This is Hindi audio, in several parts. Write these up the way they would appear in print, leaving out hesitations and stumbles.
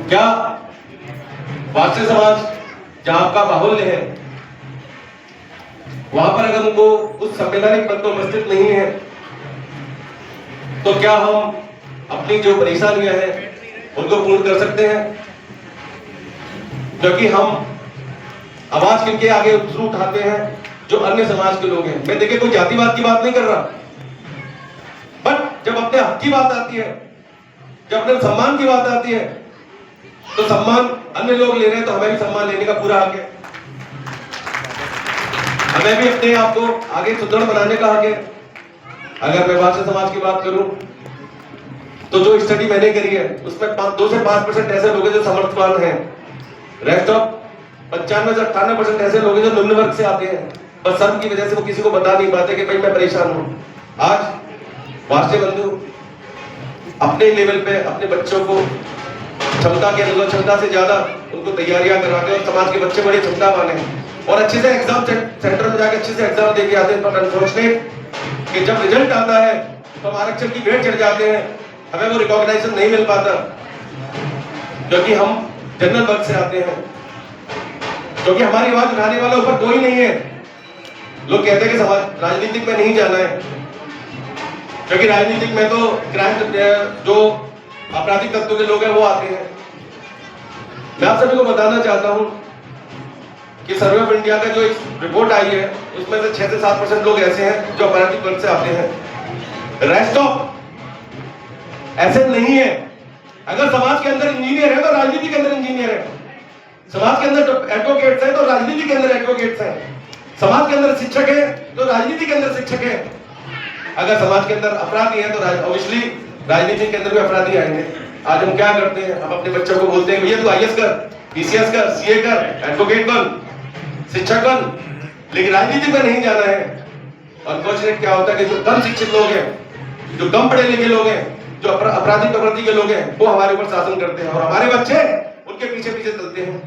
क्या वार्षिक समाज जहां आपका बाहुल्य है वहां पर अगर उनको उस संवैधानिक पद पर उपस्थित नहीं है तो क्या हम अपनी जो परेशानियां हैं उनको पूर्ण कर सकते हैं? क्योंकि हम आवाज किनके आगे उठाते हैं? जो अन्य समाज के लोग हैं। मैं देखिए कोई जातिवाद की बात नहीं कर रहा, बट जब अपने हक की बात आती है, जब अपने सम्मान की बात आती है, तो सम्मान अन्य लोग ले रहे हैं तो हमें भी सम्मान लेने का पूरा हक है। हमें भी अपने आप को आगे सुदृढ़ बनाने का हक है। अगर मैं भाषा समाज की बात करूं तो जो स्टडी मैंने करी है उसमें 2 से 5% ऐसे लोग हैं जो समर्थवान हैं। रेस्ट ऑफ 95 से 98% ऐसे लोग हैं जो निम्न वर्ग से आते हैं, बस शर्म की वजह से वो किसी को बता नहीं पाते कि भाई मैं परेशान हूं। आज वार्षिक बंधु अपने लेवल पे अपने बच्चों को क्षमता के अनुसार, क्षमता से ज्यादा उनको तैयारियां कराते हैं और समाज के बच्चे बड़े क्षमतावान हैं और अच्छे से एग्जाम सेंटर में जाके अच्छे से एग्जाम देके आते हैं। बट अनफॉर्चुनेट कि जब रिजल्ट आता है तो हम आरक्षण की भेंट चढ़ जाते हैं, हमें वो रिकॉग्नाइजेशन नहीं मिल पाता क्योंकि हम जनरल वर्ग से आते हैं, क्योंकि हमारी आवाज उठाने वाला ऊपर कोई नहीं है। लोग कहते हैं कि समाज राजनीतिक में नहीं जाना है क्योंकि राजनीतिक में तो क्राइम जो आपराधिक तत्व के लोग हैं वो आते हैं। मैं आप सभी को बताना चाहता हूं कि सर्वे ऑफ इंडिया का जो एक रिपोर्ट आई है उसमें से 6 से 7% लोग ऐसे हैं जो आपराधिक वर्ग से आते हैं। रेस्ट ऑफ ऐसे नहीं है। अगर समाज के अंदर इंजीनियर है तो राजनीति के अंदर इंजीनियर है, समाज के अंदर एडवोकेट्स है तो राजनीति के अंदर एडवोकेट्स है, समाज के अंदर शिक्षक है तो राजनीति के अंदर शिक्षक है। अगर समाज के अंदर अपराधी है तो ऑब्वियसली राजनीति के अंदर भी अपराधी आएंगे। आज हम क्या करते हैं, हम अपने बच्चों को बोलते हैं भैया तू आईएएस कर, पीसीएस कर, सीए कर, एडवोकेट बन, शिक्षक बन, लेकिन राजनीति में नहीं जाना है। अनफॉर्चुनेट क्या होता है कि जो कम शिक्षित लोग हैं, जो कम पढ़े लिखे लोग हैं, जो अपराधी प्रवृत्ति के लोग हैं, वो हमारे ऊपर शासन करते हैं और हमारे बच्चे उनके पीछे पीछे चलते हैं।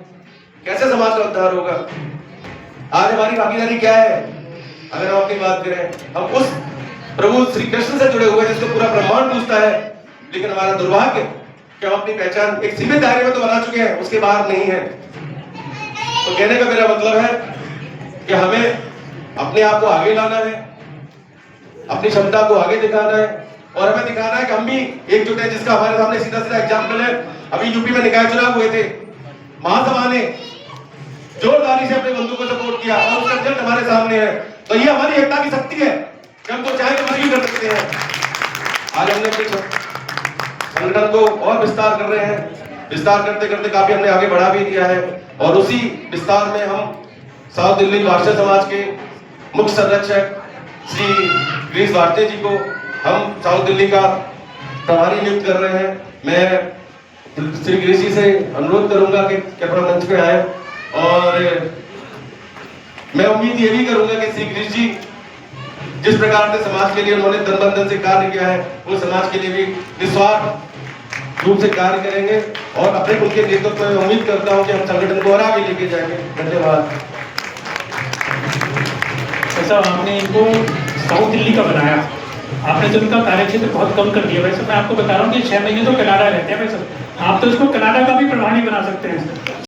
कैसे समाज का उद्धार होगा? आज हमारी भागीदारी क्या है? अगर हम अपनी बात करें, हम उस प्रभु श्री कृष्ण से जुड़े हुए जिसको पूरा ब्रह्मांड पूजता है, लेकिन हमारा दुर्भाग्य कि हम अपनी पहचान एक सीमित दायरे में तो बना चुके हैं, उसके बाहर नहीं है। तो कहने का मेरा मतलब है कि हमें अपने आप को आगे लाना है, अपनी क्षमता को आगे दिखाना है और हमें दिखाना है कि हम भी एकजुट हैं। जिसका हमारे सामने सीधा सीधा एग्जाम्पल है, अभी यूपी में निकाय चुनाव हुए थे, महासभा ने जोरदारी से अपने बंधु को सपोर्ट किया और उसका रिजल्ट हमारे सामने है। तो ये हमारी एकता की शक्ति है कि हम तो चाहे तो कुछ भी कर सकते हैं। आज हमने अपने संगठन को और विस्तार कर रहे हैं, विस्तार करते करते काफी हमने आगे बढ़ा भी दिया है और उसी विस्तार में हम साउथ दिल्ली वार्षिक समाज के मुख्य संरक्षक श्री गिरीश भारती जी को हम साउथ दिल्ली का प्रभारी नियुक्त कर रहे हैं। मैं श्री गिरीश जी से अनुरोध करूंगा कि कृपया मंच पे आए और मैं उम्मीद ये भी करूंगा कि श्री गिरीश जी जिस प्रकार से समाज के लिए उन्होंने तन मन धन से कार्य किया है, वो समाज के लिए भी निस्वार्थ रूप से कार्य करेंगे और अपने उनके नेतृत्व में उम्मीद करता हूं कि हम संगठन को और आगे लेके जाएंगे। धन्यवाद। ऐसा आपने इनको साउथ दिल्ली का बनाया, आपने तो इनका कार्यक्षेत्र बहुत कम कर दिया। वैसे मैं आपको बता रहा हूँ कि 6 महीने तो कनाडा रहते हैं, वैसे आप तो इसको कनाडा का भी प्रभारी बना सकते हैं।